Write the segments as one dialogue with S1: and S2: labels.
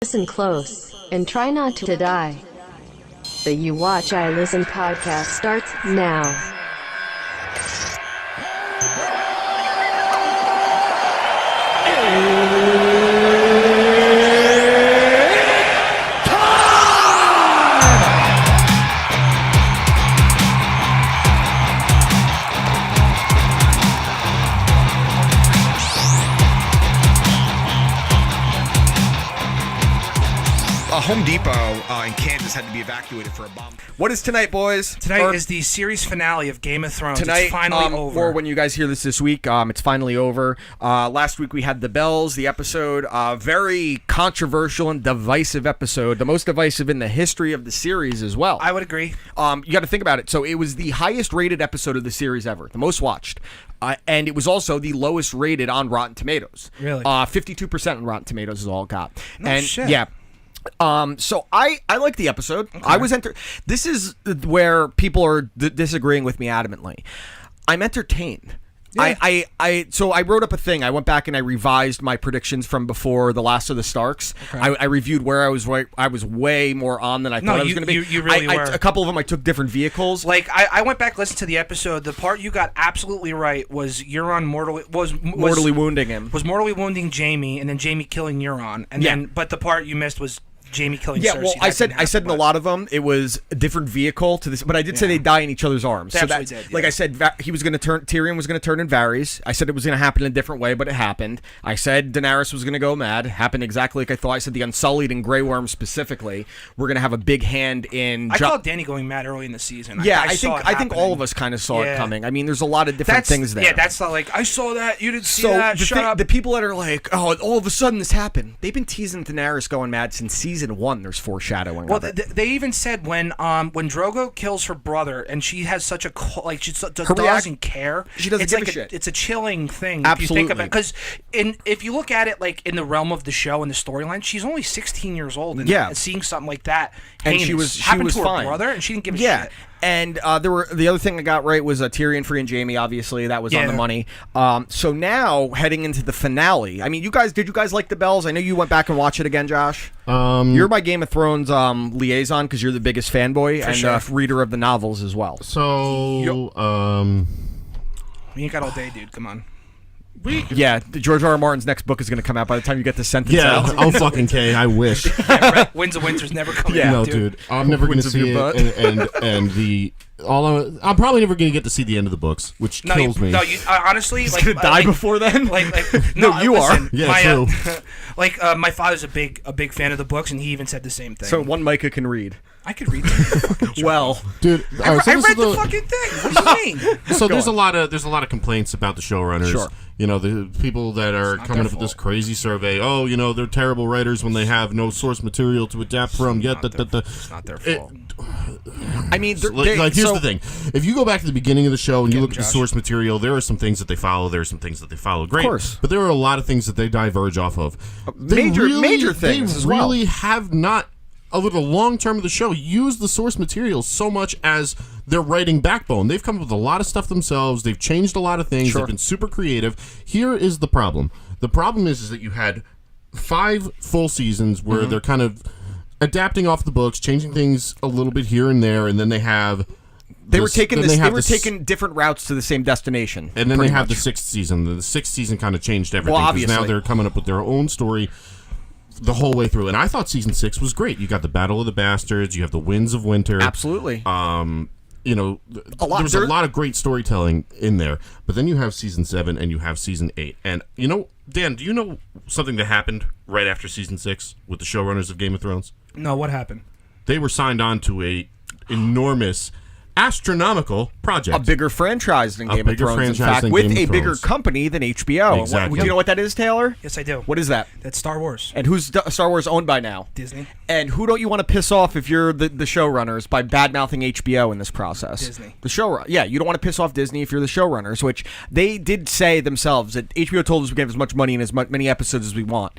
S1: Listen close and try not to die. The You Watch I Listen podcast starts now.
S2: Home Depot in Kansas had to be evacuated for a bomb.
S3: What is tonight, boys?
S4: Tonight is the series finale of Game of Thrones.
S3: Tonight,
S4: it's finally over.
S3: Or when you guys hear this week, it's finally over. Last week we had The Bells, the episode. Very controversial and divisive episode. The most divisive in the history of the series as well.
S4: I would agree.
S3: You got to think about it. So it was the highest rated episode of the series ever, the most watched. And it was also the lowest rated on Rotten Tomatoes.
S4: Really?
S3: 52% on Rotten Tomatoes is all it got.
S4: No shit.
S3: Yeah. So I like the episode.
S4: Okay.
S3: I was This is where people are disagreeing with me adamantly. I'm entertained. Yeah. So I wrote up a thing. I went back and I revised my predictions from before The Last of the Starks. Okay. I reviewed where I was right. I was way more on than I thought I was going to be.
S4: You really were.
S3: A couple of them I took different vehicles.
S4: Like I went back, listened to the episode. The part you got absolutely right was Euron mortally
S3: wounding him.
S4: Was mortally wounding Jaime, and then Jaime killing Euron, and then but the part you missed was Jaime killing Cersei.
S3: Well, I said in a lot of them it was a different vehicle to this, but I did say they die in each other's arms.
S4: They
S3: so
S4: absolutely did,
S3: like I said, Tyrion was going to turn in Varys. I said it was going to happen in a different way, but it happened. I said Daenerys was going to go mad. Happened exactly like I thought. I said the Unsullied and Grey Worm specifically were going to have a big hand in.
S4: I thought Dany going mad early in the season.
S3: Yeah, I think all of us kind of saw it coming. I mean, there's a lot of different things there.
S4: Yeah, that's not like I saw that. You didn't see that. Shut up.
S3: The people that are like, oh, all of a sudden this happened. They've been teasing Daenerys going mad since season 1. There's foreshadowing.
S4: Well, they even said when Drogo kills her brother and she has such a she doesn't care.
S3: She doesn't give a shit.
S4: It's a chilling thing.
S3: Absolutely.
S4: If you think about it, because if you look at it like in the realm of the show and the storyline, she's only 16 years old and seeing something like that
S3: and she was
S4: happened to her
S3: fine.
S4: brother and she didn't give a shit.
S3: And the other thing I got right was Tyrion freeing Jaime. Obviously, that was on the money. So now heading into the finale. I mean, did you guys like The Bells? I know you went back and watched it again, Josh. You're my Game of Thrones liaison because you're the biggest fanboy and reader of the novels as well.
S5: So
S4: you ain't got all day, dude. Come on.
S3: George R. R. Martin's next book is going to come out by the time you get the sentence out.
S5: Oh, fucking K, I wish.
S4: Winds of Winter's never coming out,
S5: no, dude. I'm never going to see it. I'm probably never going to get to see the end of the books, which kills me.
S4: No, honestly,
S3: he's going to die before then.
S4: No,
S3: you
S4: listen,
S3: are.
S5: Yeah, true.
S4: My father's a big fan of the books, and he even said the same thing.
S3: So one Micah can read.
S4: I could read that.
S3: Well,
S5: dude,
S4: I read the fucking thing. What do you mean?
S5: So there's a lot of complaints about the showrunners.
S3: Sure.
S5: You know, the people that are coming up with this crazy survey. Oh, you know, they're terrible writers when they have no source material to adapt from.
S4: It's not their fault.
S3: I mean,
S5: here's the thing. If you go back to the beginning of the show and you look at the source material, there are some things that they follow. There are some things that they follow great.
S3: Of course.
S5: But there are a lot of things that they diverge off of.
S3: Major things
S5: They
S3: as well.
S5: really have not, over the long term of the show, used the source material so much as their writing backbone. They've come up with a lot of stuff themselves. They've changed a lot of things.
S3: Sure.
S5: They've been super creative. Here is the problem. The problem is that you had 5 full seasons where they're kind of adapting off the books, changing things a little bit here and there, and then they have...
S3: They were taking different routes to the same destination.
S5: And then they have the 6th season. The 6th season kind of changed everything.
S3: Well, obviously.
S5: Now they're coming up with their own story the whole way through. And I thought season 6 was great. You got the Battle of the Bastards. You have the Winds of Winter.
S3: Absolutely.
S5: You know, there's a lot of great storytelling in there. But then you have season 7 and you have season 8. And, you know, Dan, do you know something that happened right after season 6 with the showrunners of Game of Thrones?
S4: No, what happened?
S5: They were signed on to a enormous, astronomical project.
S3: A bigger franchise than Game of Thrones, in fact, with a bigger company than HBO.
S5: Exactly.
S3: Do you know what that is, Taylor?
S4: Yes, I do.
S3: What is that?
S4: That's Star Wars.
S3: And who's Star Wars owned by now?
S4: Disney.
S3: And who don't you want to piss off if you're the showrunners by bad-mouthing HBO in this process?
S4: Disney.
S3: The showrunner. Yeah, you don't want to piss off Disney if you're the showrunners, which they did say themselves that HBO told us we can have as much money and as many episodes as we want.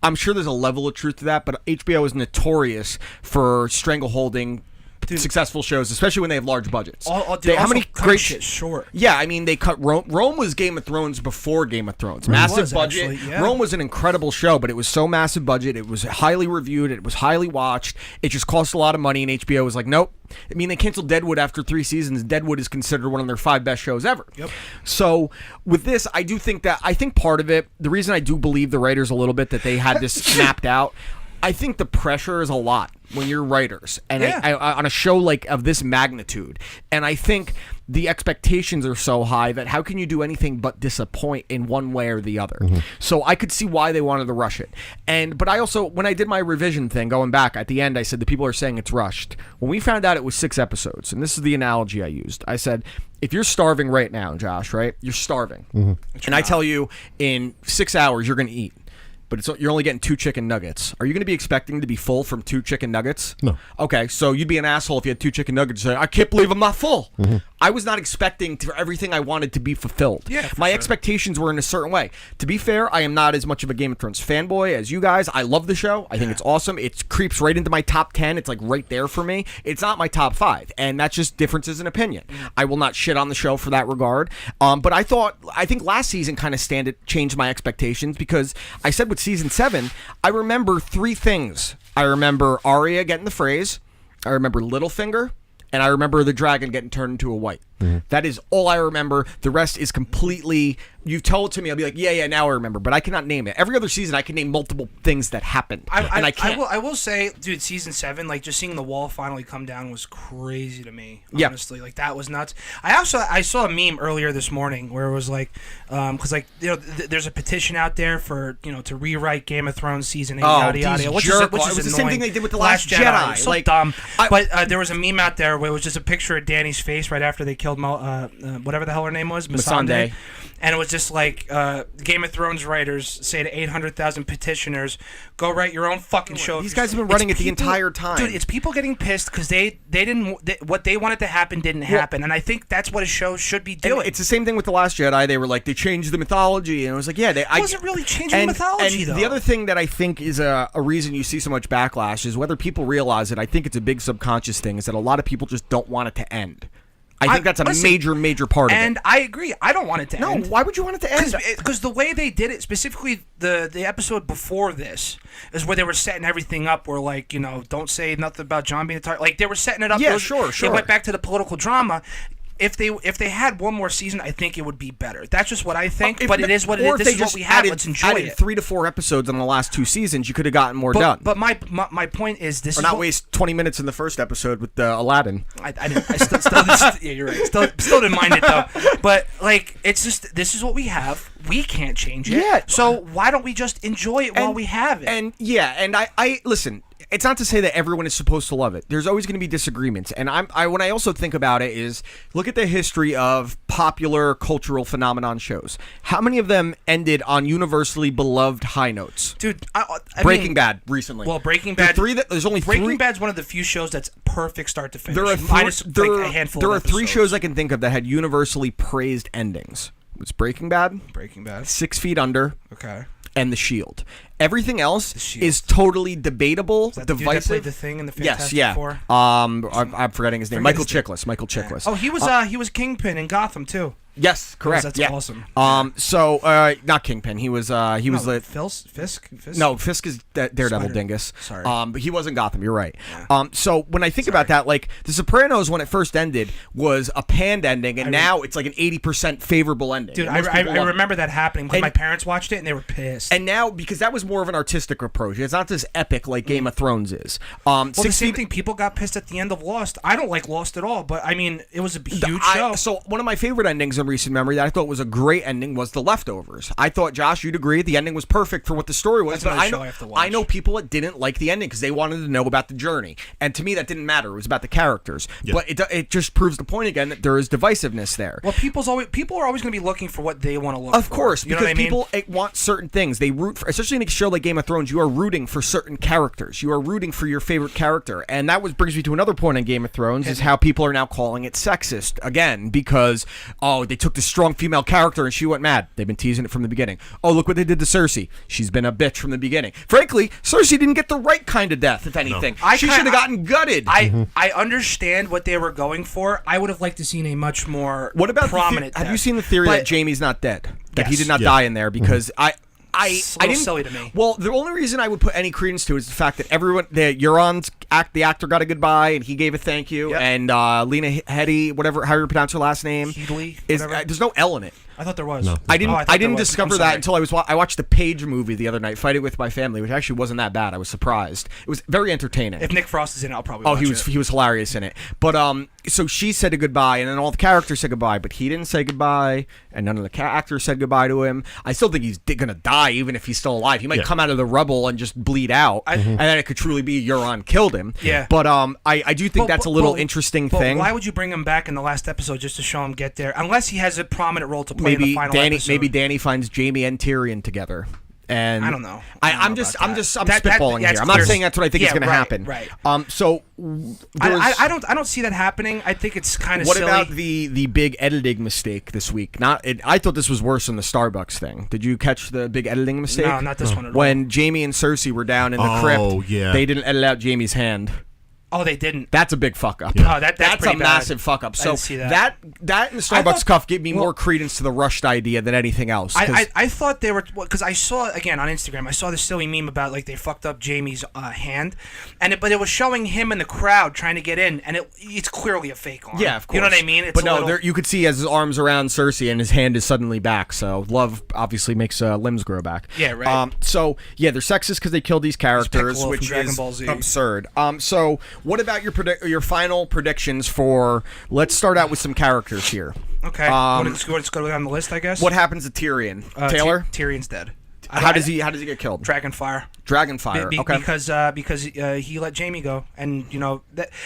S3: I'm sure there's a level of truth to that, but HBO is notorious for strangleholding successful shows, especially when they have large budgets.
S4: How many great shit short?
S3: Yeah, I mean, they cut Rome. Rome was Game of Thrones before Game of Thrones. Massive budget.
S4: Actually, yeah.
S3: Rome was an incredible show, but it was so massive budget. It was highly reviewed. It was highly watched. It just cost a lot of money, and HBO was like, nope. I mean, they canceled Deadwood after 3 seasons. Deadwood is considered one of their 5 best shows ever.
S4: Yep.
S3: So with this, I think part of it, the reason I do believe the writers a little bit that they had this mapped out, I think the pressure is a lot when you're writers and I, on a show like of this magnitude. And I think the expectations are so high that how can you do anything but disappoint in one way or the other? So I could see why they wanted to rush it. But I also, when I did my revision thing, going back at the end, I said the people are saying it's rushed. When we found out it was 6 episodes, and this is the analogy I used, I said, if you're starving right now, Josh, right? You're starving. And I tell you in 6 hours you're going to eat. But you're only getting 2 chicken nuggets. Are you going to be expecting to be full from 2 chicken nuggets?
S5: No.
S3: Okay, so you'd be an asshole if you had 2 chicken nuggets and say, I can't believe I'm not full. I was not expecting for everything I wanted to be fulfilled.
S4: Yeah,
S3: my expectations were in a certain way. To be fair, I am not as much of a Game of Thrones fanboy as you guys. I love the show. I think it's awesome. It creeps right into my top 10. It's like right there for me. It's not my top 5, and that's just differences in opinion. I will not shit on the show for that regard. But I think last season kind of changed my expectations because I said with season 7, I remember 3 things. I remember Arya getting the phrase. I remember Littlefinger. And I remember the dragon getting turned into a white. That is all I remember. The rest is completely... You tell it to me, I'll be like, yeah, now I remember. But I cannot name it. Every other season, I can name multiple things that happened. And I can't.
S4: I will say, dude, season 7, like, just seeing the wall finally come down was crazy to me, honestly. Like, that was nuts. I saw a meme earlier this morning where it was like... Because, like, you know, there's a petition out there for, you know, to rewrite Game of Thrones season 8, yada, yada. Which is
S3: it was the same thing they did with The Last Jedi.
S4: So like, dumb. But there was a meme out there where it was just a picture of Dany's face right after they killed whatever the hell her name was, Missandei. And it was just like Game of Thrones writers say to 800,000 petitioners, go write your own fucking show.
S3: These guys have been running it the entire time.
S4: Dude, it's people getting pissed because what they wanted to happen didn't happen. And I think that's what a show should be doing.
S3: It's the same thing with The Last Jedi. They were like, they changed the mythology. And it was like, it
S4: wasn't really changing the mythology, though.
S3: The other thing that I think is a reason you see so much backlash is whether people realize it. I think it's a big subconscious thing, is that a lot of people just don't want it to end. I think that's a major part of it.
S4: And I agree. I don't want it to end.
S3: No, why would you want it to end?
S4: Because the way they did it, specifically the episode before this, is where they were setting everything up where, like, you know, don't say nothing about Jon being a target. Like, they were setting it up.
S3: Yeah, sure.
S4: They went back to the political drama. If they had one more season, I think it would be better. That's just what I think. But it is what it is. This is what we have. Let's enjoy it.
S3: 3 to 4 episodes in the last 2 seasons, you could have gotten more done.
S4: But my point is this.
S3: Or not waste 20 minutes in the first episode with Aladdin.
S4: I didn't. Yeah, you're right. Still didn't mind it though. But like, it's just this is what we have. We can't change it.
S3: Yeah.
S4: So why don't we just enjoy it while we have it?
S3: And I listen. It's not to say that everyone is supposed to love it. There's always going to be disagreements. And when I also think about it is, look at the history of popular cultural phenomenon shows. How many of them ended on universally beloved high notes?
S4: Dude,
S3: Breaking Bad recently.
S4: Well, Breaking Bad.
S3: There's only 3.
S4: Breaking Bad's one of the few shows that's perfect start to finish.
S3: There are
S4: a handful.
S3: There are
S4: of
S3: 3 shows I can think of that had universally praised endings. It's Breaking Bad, 6 Feet Under, and The Shield. Everything else is totally debatable,
S4: is that
S3: divisive.
S4: The dude that played the Thing in the Fantastic Four?
S3: I'm forgetting his name. Michael Chiklis. Yeah.
S4: Oh, he was Kingpin in Gotham too.
S3: Yes, correct.
S4: That's awesome.
S3: So not Kingpin. He was the
S4: Fisk.
S3: No, Fisk is Daredevil dingus.
S4: Sorry.
S3: But he wasn't Gotham. You're right.
S4: Yeah.
S3: So when I think about that, like The Sopranos, when it first ended, was a panned ending, and now it's like an 80% favorable ending.
S4: Dude, I remember that happening because my parents watched it and they were pissed.
S3: And now, because that was more of an artistic approach, it's not this epic like Game of Thrones is.
S4: The same thing. People got pissed at the end of Lost. I don't like Lost at all, but I mean, it was a huge show.
S3: So one of my favorite endings in recent memory that I thought was a great ending was The Leftovers. I thought, Josh, you'd agree the ending was perfect for what the story was.
S4: That's another show I have to watch.
S3: I know people that didn't like the ending because they wanted to know about the journey, and to me that didn't matter. It was about the characters. Yeah. But it just proves the point again that there is divisiveness there.
S4: Well, people are always going to be looking for what they want to look for.
S3: Of course,
S4: you know
S3: because
S4: what I mean?
S3: people want certain things. They root for, especially in a show like Game of Thrones. You are rooting for certain characters. You are rooting for your favorite character, and that brings me to another point in Game of Thrones is how people are now calling it sexist again because they took this strong female character and she went mad. They've been teasing it from the beginning. Oh, look what they did to Cersei. She's been a bitch from the beginning. Frankly, Cersei didn't get the right kind of death, if anything.
S4: No.
S3: She should have gotten gutted.
S4: I understand what they were going for. I would have liked to seen a much more prominent
S3: have you seen the theory that Jaime's not dead? That he did not die in there? Because I didn't.
S4: Silly to me.
S3: Well, the only reason I would put any credence to is the fact that the Euron's the actor got a goodbye and he gave a thank you, and Lena Headey, whatever how you pronounce her last name,
S4: Headley,
S3: there's no L in it.
S4: I thought there was.
S5: No.
S3: I didn't discover that until I watched the Page movie the other night, Fight It With My Family, which actually wasn't that bad. I was surprised. It was very entertaining.
S4: If Nick Frost is in it, I'll probably watch it.
S3: He was hilarious in it. But so she said a goodbye, and then all the characters said goodbye, but he didn't say goodbye, and none of the actors said goodbye to him. I still think he's gonna die, even if he's still alive. He might come out of the rubble and just bleed out, and then it could truly be Euron killed him.
S4: Yeah.
S3: But I do think that's a little interesting thing.
S4: Why would you bring him back in the last episode just to show him get there? Unless he has a prominent role to play in the final episode.
S3: Maybe Dany finds Jaime and Tyrion together. And
S4: I don't know.
S3: I'm spitballing here. I'm not saying that's what I think is going to happen.
S4: Right.
S3: So
S4: I don't see that happening. I think it's kind of silly.
S3: What about the big editing mistake this week? I thought this was worse than the Starbucks thing. Did you catch the big editing mistake?
S4: No, not this one at all.
S3: When Jaime and Cersei were down in the crypt, they didn't edit out Jaime's hand.
S4: Oh, they didn't.
S3: That's a big fuck up.
S4: Yeah. Oh, that's
S3: a
S4: bad.
S3: massive fuck up. So
S4: I didn't see that.
S3: That and the Starbucks cuff gave me more credence to the rushed idea than anything else.
S4: I thought they were, because I saw again on Instagram. I saw this silly meme about like they fucked up Jaime's hand, but it was showing him in the crowd trying to get in, and it's clearly a fake arm.
S3: Yeah, of course.
S4: You know what I mean?
S3: But no, you could see as his arms around Cersei and his hand is suddenly back. So love obviously makes limbs grow back.
S4: Yeah, right.
S3: So yeah, they're sexist because they killed these characters, which is absurd. So what about your final predictions for? Let's start out with some characters here.
S4: Okay. Let's go down the list, I guess.
S3: What happens to Tyrion? Taylor?
S4: Tyrion's dead.
S3: How does he get killed?
S4: Dragonfire.
S3: Okay.
S4: Because he let Jaime go, and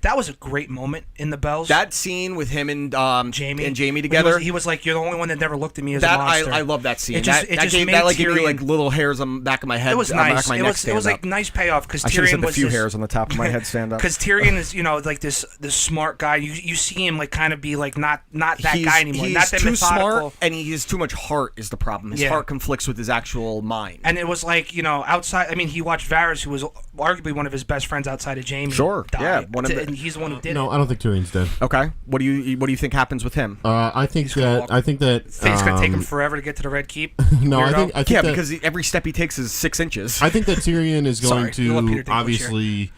S4: that was a great moment in the Bells.
S3: That scene with him and Jaime together.
S4: He was like, "You're the only one that never looked at me as a monster."
S3: I love that scene.
S4: It just gave me
S3: like little hairs on the back of my head.
S4: It was nice.
S3: Back of my neck
S4: It was like nice payoff because Tyrion was
S3: a few hairs on the top of my head stand up.
S4: Because Tyrion is like this smart guy. You see him like kind of be like not that guy anymore.
S3: He's
S4: not that
S3: too
S4: methodical.
S3: smart, and he has too much heart. Is the problem? His heart conflicts with his actual mind.
S4: And it was like outside. I mean, he watched Varys, who was arguably one of his best friends outside of Jaime.
S3: Sure,
S4: die,
S3: yeah,
S4: and he's the one who did it.
S5: No, I don't think Tyrion's dead.
S3: Okay, what do you think happens with him?
S5: I think that
S4: it's going to take him forever to get to the Red Keep.
S5: No, I think that,
S3: because every step he takes is 6 inches.
S5: I think that Tyrion is going to obviously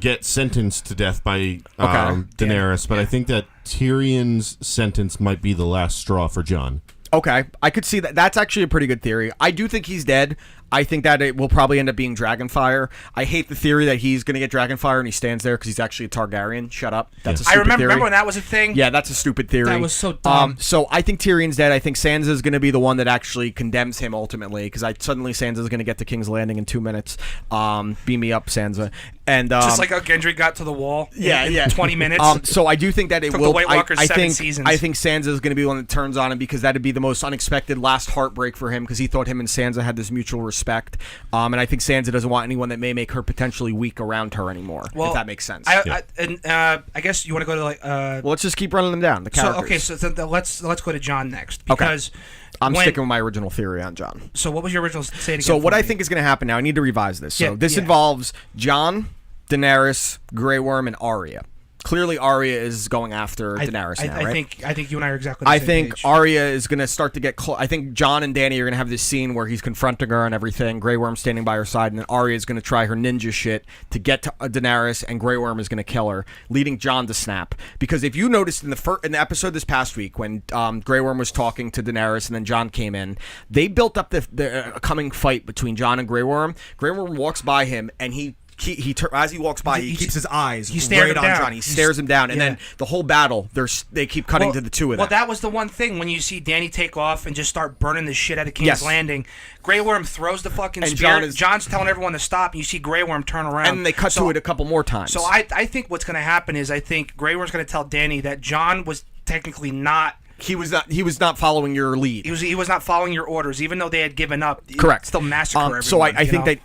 S5: get sentenced to death by Daenerys, but I think that Tyrion's sentence might be the last straw for Jon.
S3: Okay, I could see that. That's actually a pretty good theory. I do think he's dead. I think that it will probably end up being Dragonfire. I hate the theory that he's going to get Dragonfire and he stands there because he's actually a Targaryen. Shut up. That's a stupid theory.
S4: Remember when that was a thing?
S3: Yeah, that's a stupid theory.
S4: That was so dumb.
S3: So I think Tyrion's dead. I think Sansa is going to be the one that actually condemns him ultimately because suddenly Sansa's going to get to King's Landing in 2 minutes. Beam me up, Sansa. And
S4: just like how Gendry got to the wall in 20 minutes.
S3: So I do think that it
S4: Took
S3: will.
S4: The White Walkers 7 seasons.
S3: I think Sansa is going to be the one that turns on him because that'd be the most unexpected last heartbreak for him because he thought him and Sansa had this mutual respect. And I think Sansa doesn't want anyone that may make her potentially weak around her anymore. If that makes sense.
S4: I guess you want to go to
S3: well, let's just keep running them down. The characters.
S4: So let's go to Jon next because
S3: I'm sticking with my original theory on Jon.
S4: So what was your original say it again?
S3: So what I think is going to happen now? I need to revise this. So this involves Jon, Daenerys, Grey Worm, and Arya. Clearly, Arya is going after Daenerys now, right?
S4: I think you and I are exactly the same
S3: think
S4: page.
S3: Arya is going to start to get close. I think Jon and Dany are going to have this scene where he's confronting her and everything. Grey Worm standing by her side, and then Arya is going to try her ninja shit to get to Daenerys, and Grey Worm is going to kill her, leading Jon to snap. Because if you noticed in the episode this past week when Grey Worm was talking to Daenerys and then Jon came in, they built up the coming fight between Jon and Grey Worm. Grey Worm walks by him, and he as he walks by, he keeps his eyes right on Jon. He stares him down, and then the whole battle, they keep cutting to the two of them.
S4: Well, that was the one thing when you see Dany take off and just start burning the shit out of King's Landing. Grey Worm throws the fucking spear. Jon's telling everyone to stop, and you see Grey Worm turn around.
S3: And they cut to it a couple more times.
S4: So I think what's going to happen is I think Grey Worm's going to tell Dany that Jon was technically not
S3: he was not following your lead.
S4: He was not following your orders, even though they had given up.
S3: Correct.
S4: Still massacre everyone.
S3: So I think that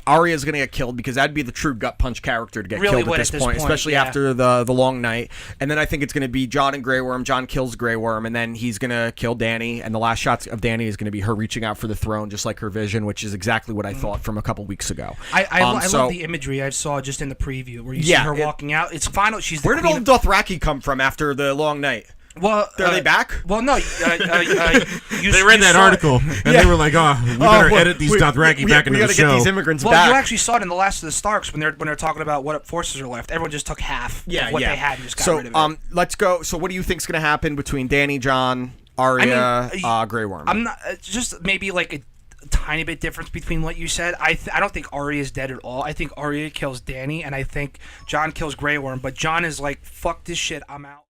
S3: Arya is going to get killed because that'd be the true gut punch character to get killed at this point, especially after the long night. And then I think it's going to be Jon and Grey Worm. Jon kills Grey Worm, and then he's going to kill Dany. And the last shots of Dany is going to be her reaching out for the throne, just like her vision, which is exactly what I thought from a couple weeks ago.
S4: I love the imagery I saw just in the preview where you see her walking out. It's final. She's
S3: where did all Dothraki come from after the long night?
S4: Well,
S3: are they back?
S4: Well, no.
S5: They read that article and they were like, "Oh, we better edit these Dothraki back into the show."
S3: We gotta get these immigrants back.
S4: Well, you actually saw it in the Last of the Starks when they're talking about what forces are left. Everyone just took half of what they had and just got rid of it.
S3: Let's go. So, what do you think's going to happen between Dany, Jon, Arya, Grey Worm?
S4: I'm not just maybe like a tiny bit difference between what you said. I don't think Arya is dead at all. I think Arya kills Dany, and I think Jon kills Grey Worm. But Jon is like, "Fuck this shit, I'm out."